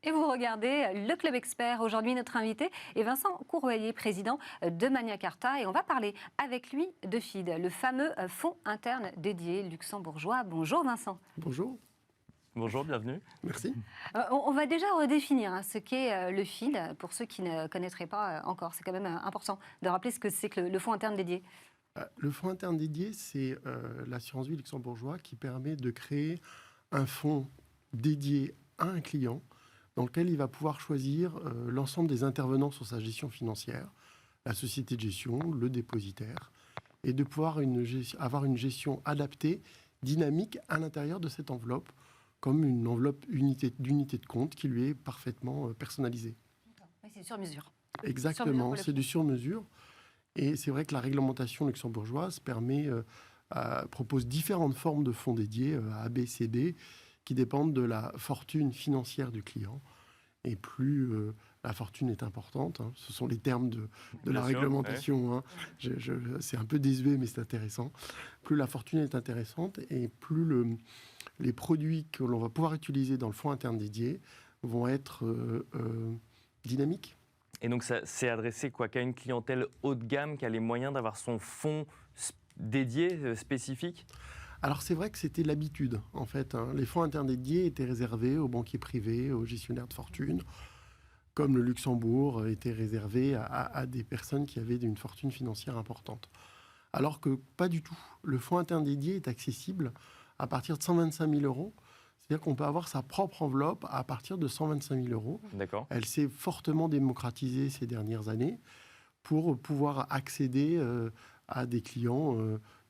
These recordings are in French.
Et vous regardez le Club Expert. Aujourd'hui, notre invité est Vincent Courvoyer, président de Magna Carta. Et on va parler avec lui de FID, le fameux fonds interne dédié luxembourgeois. Bonjour Vincent. Bonjour. Bonjour, bienvenue. Merci. On va déjà redéfinir ce qu'est le FID pour ceux qui ne connaîtraient pas encore. C'est quand même important de rappeler ce que c'est que le fonds interne dédié. Le fonds interne dédié, c'est l'assurance vie luxembourgeois qui permet de créer un fonds dédié à un client dans lequel il va pouvoir choisir l'ensemble des intervenants sur sa gestion financière, la société de gestion, le dépositaire, et de pouvoir avoir une gestion adaptée, dynamique à l'intérieur de cette enveloppe, comme une enveloppe d'unité de compte qui lui est parfaitement personnalisée. Oui, c'est sur mesure. Exactement, c'est du sur-mesure. Et c'est vrai que la réglementation luxembourgeoise propose différentes formes de fonds dédiés, A, B, C, D, qui dépendent de la fortune financière du client. Et plus la fortune est importante, ce sont les termes de la réglementation, ouais. C'est un peu désuet, mais c'est intéressant. Plus la fortune est intéressante et plus les produits que l'on va pouvoir utiliser dans le fonds interne dédié vont être dynamiques. Et donc, ça c'est adressé qu'à une clientèle haut de gamme qui a les moyens d'avoir son fonds dédié, spécifique ? Alors, c'est vrai que c'était l'habitude, en fait. Les fonds internes dédiés étaient réservés aux banquiers privés, aux gestionnaires de fortune, comme le Luxembourg était réservé à des personnes qui avaient une fortune financière importante. Alors que pas du tout. Le fonds interne dédié est accessible à partir de 125 000 euros. C'est-à-dire qu'on peut avoir sa propre enveloppe à partir de 125 000 euros. D'accord. Elle s'est fortement démocratisée ces dernières années pour pouvoir accéder à des clients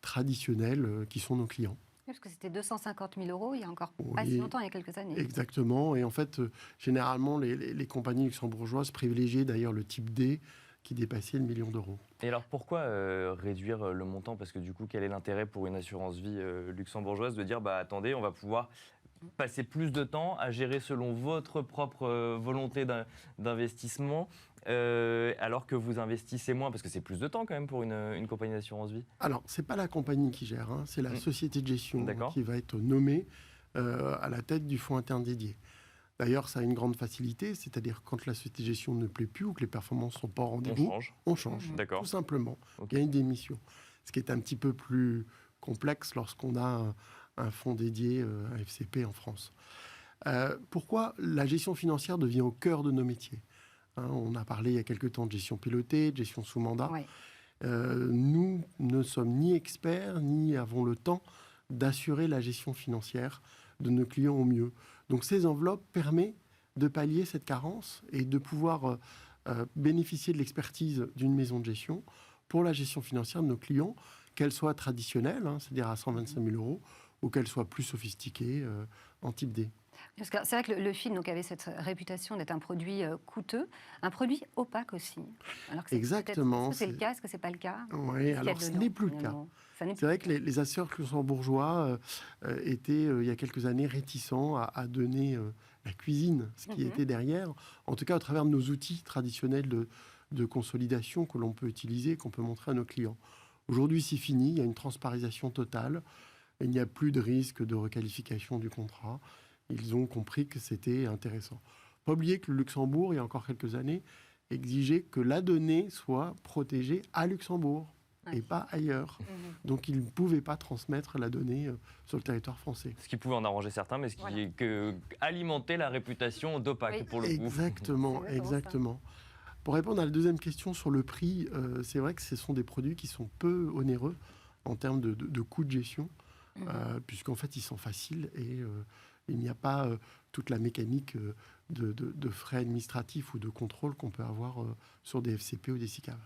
traditionnels qui sont nos clients. Parce que c'était 250 000 euros il y a encore pas si longtemps, il y a quelques années. Exactement. Et en fait, généralement, les compagnies luxembourgeoises privilégiaient d'ailleurs le type D qui dépassait le million d'euros. Et alors pourquoi réduire le montant ? Parce que du coup, quel est l'intérêt pour une assurance vie luxembourgeoise de dire attendez, on va pouvoir passer plus de temps à gérer selon votre propre volonté d'investissement alors que vous investissez moins, parce que c'est plus de temps quand même pour une compagnie d'assurance vie. Alors, ce n'est pas la compagnie qui gère, c'est la société de gestion qui va être nommée à la tête du fonds interne dédié. D'ailleurs, ça a une grande facilité, c'est-à-dire quand la société de gestion ne plaît plus ou que les performances ne sont pas au rendez-vous, on change, tout simplement. Okay. Il y a une démission. Ce qui est un petit peu plus complexe lorsqu'on a un fonds dédié à FCP en France. Pourquoi la gestion financière devient au cœur de nos métiers ? On a parlé il y a quelque temps de gestion pilotée, de gestion sous mandat. Oui. Nous ne sommes ni experts, ni avons le temps d'assurer la gestion financière de nos clients au mieux. Donc ces enveloppes permettent de pallier cette carence et de pouvoir bénéficier de l'expertise d'une maison de gestion pour la gestion financière de nos clients, qu'elle soit traditionnelle, c'est-à-dire à 125 000 euros, ou qu'elle soit plus sophistiquée en type D. Parce que c'est vrai que le FID avait cette réputation d'être un produit coûteux, un produit opaque aussi. Alors que exactement. Est-ce que c'est le cas ? Est-ce que ce n'est pas le cas ? Oui, alors ce n'est plus le cas. C'est vrai que les assureurs luxembourgeois étaient, il y a quelques années, réticents à donner la cuisine, ce qui était derrière, en tout cas au travers de nos outils traditionnels de consolidation que l'on peut utiliser, qu'on peut montrer à nos clients. Aujourd'hui, c'est fini, il y a une transparisation totale, il n'y a plus de risque de requalification du contrat. Ils ont compris que c'était intéressant. Pas oublier que le Luxembourg, il y a encore quelques années, exigeait que la donnée soit protégée à Luxembourg et pas ailleurs. Donc, ils ne pouvaient pas transmettre la donnée sur le territoire français. Ce qui pouvait en arranger certains, mais ce qui alimentait la réputation d'opaque, pour le coup. Exactement. Pour répondre à la deuxième question sur le prix, c'est vrai que ce sont des produits qui sont peu onéreux en termes de coût de gestion, puisqu'en fait, ils sont faciles et il n'y a pas toute la mécanique de frais administratifs ou de contrôle qu'on peut avoir sur des FCP ou des SICAV.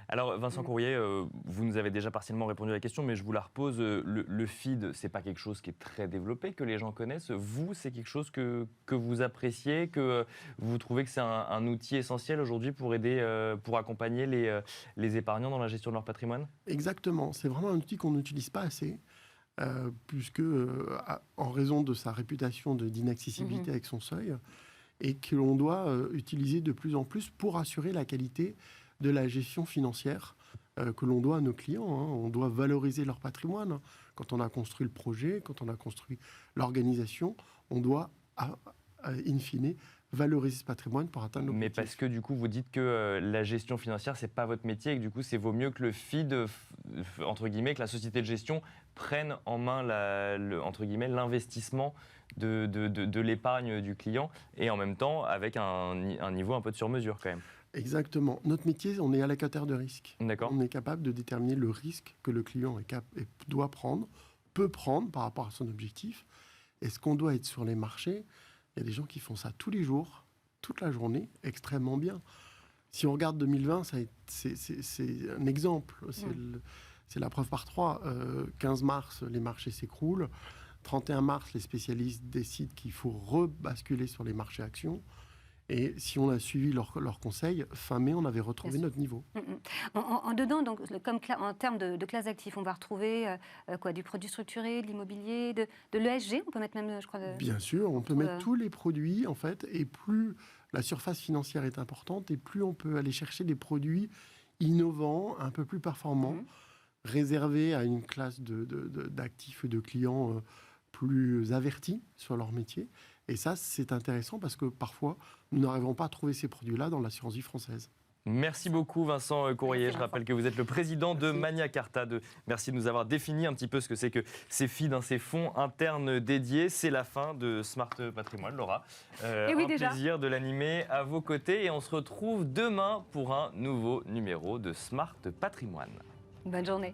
Alors, Vincent Courvoyer, vous nous avez déjà partiellement répondu à la question, mais je vous la repose. Le FID, ce n'est pas quelque chose qui est très développé, que les gens connaissent. Vous, c'est quelque chose que vous appréciez, que vous trouvez que c'est un outil essentiel aujourd'hui pour aider, pour accompagner les épargnants dans la gestion de leur patrimoine ? Exactement. C'est vraiment un outil qu'on n'utilise pas assez. Puisque, en raison de sa réputation d'inaccessibilité avec son seuil, et que l'on doit utiliser de plus en plus pour assurer la qualité de la gestion financière que l'on doit à nos clients. On doit valoriser leur patrimoine. Quand on a construit le projet, quand on a construit l'organisation, on doit, in fine, valoriser ce patrimoine pour atteindre l'objectif. Mais parce que du coup, vous dites que la gestion financière, c'est pas votre métier et que du coup, c'est vaut mieux que le FID, entre guillemets, que la société de gestion prenne en main entre guillemets, l'investissement de l'épargne du client et en même temps avec un niveau un peu de sur-mesure quand même. Exactement. Notre métier, on est allocataire de risque. D'accord. On est capable de déterminer le risque que le client doit prendre, peut prendre par rapport à son objectif. Est-ce qu'on doit être sur les marchés? Il y a des gens qui font ça tous les jours, toute la journée, extrêmement bien. Si on regarde 2020, c'est un exemple. C'est la preuve par 3. 15 mars, les marchés s'écroulent. 31 mars, les spécialistes décident qu'il faut rebasculer sur les marchés actions. Et si on a suivi leurs conseils, fin mai, on avait retrouvé notre niveau. En dedans, donc, comme en termes de classe d'actifs, on va retrouver du produit structuré, de l'immobilier, de l'ESG. On peut mettre même, je crois... Bien sûr, on peut mettre tous les produits, en fait. Et plus la surface financière est importante, et plus on peut aller chercher des produits innovants, un peu plus performants, réservés à une classe d'actifs et de clients plus avertis sur leur métier. Et ça, c'est intéressant parce que parfois, nous n'arrivons pas à trouver ces produits-là dans l'assurance vie française. Merci beaucoup Vincent Courrier. Je rappelle que vous êtes le président de Magna Carta. Merci de nous avoir défini un petit peu ce que c'est que ces FID, ces fonds internes dédiés. C'est la fin de Smart Patrimoine, Laura. Plaisir de l'animer à vos côtés et on se retrouve demain pour un nouveau numéro de Smart Patrimoine. Bonne journée.